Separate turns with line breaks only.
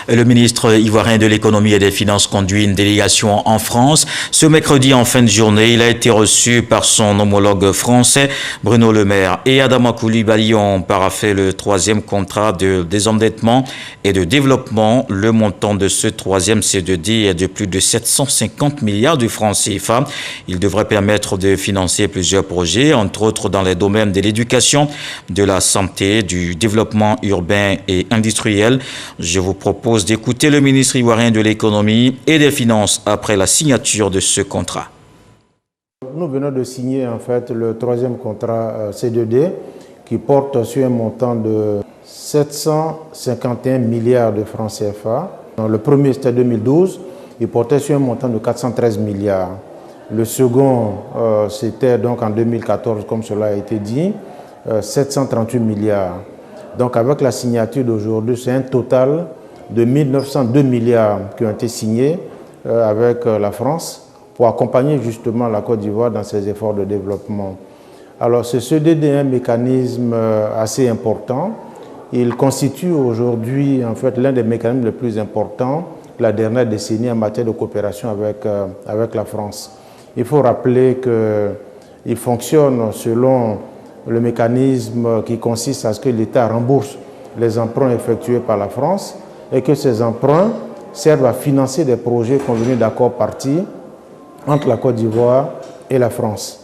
Le ministre ivoirien de l'économie et des finances conduit une délégation en France. Ce mercredi, en fin de journée, il a été reçu par son homologue français, Bruno Le Maire, et Adama Coulibaly ont paraphé le troisième contrat de désendettement et de développement. Le montant de ce troisième CDD est de plus de 750 milliards de francs CFA. Il devrait permettre de financer plusieurs projets, entre autres dans les domaines de l'éducation, de la santé, du développement urbain et industriel. Je vous propose d'écouter le ministre ivoirien de l'économie et des finances après la signature de ce contrat.
Nous venons de signer en fait le troisième contrat C2D qui porte sur un montant de 751 milliards de francs CFA. Le premier c'était 2012, il portait sur un montant de 413 milliards. Le second c'était donc en 2014 comme cela a été dit, 738 milliards. Donc avec la signature d'aujourd'hui, c'est un total de 1902 milliards qui ont été signés avec la France pour accompagner justement la Côte d'Ivoire dans ses efforts de développement. Alors ce CDD est un mécanisme assez important. Il constitue aujourd'hui en fait l'un des mécanismes les plus importants de la dernière décennie en matière de coopération avec la France. Il faut rappeler qu'il fonctionne selon le mécanisme qui consiste à ce que l'État rembourse les emprunts effectués par la France et que ces emprunts servent à financer des projets convenus d'accord partis entre la Côte d'Ivoire et la France.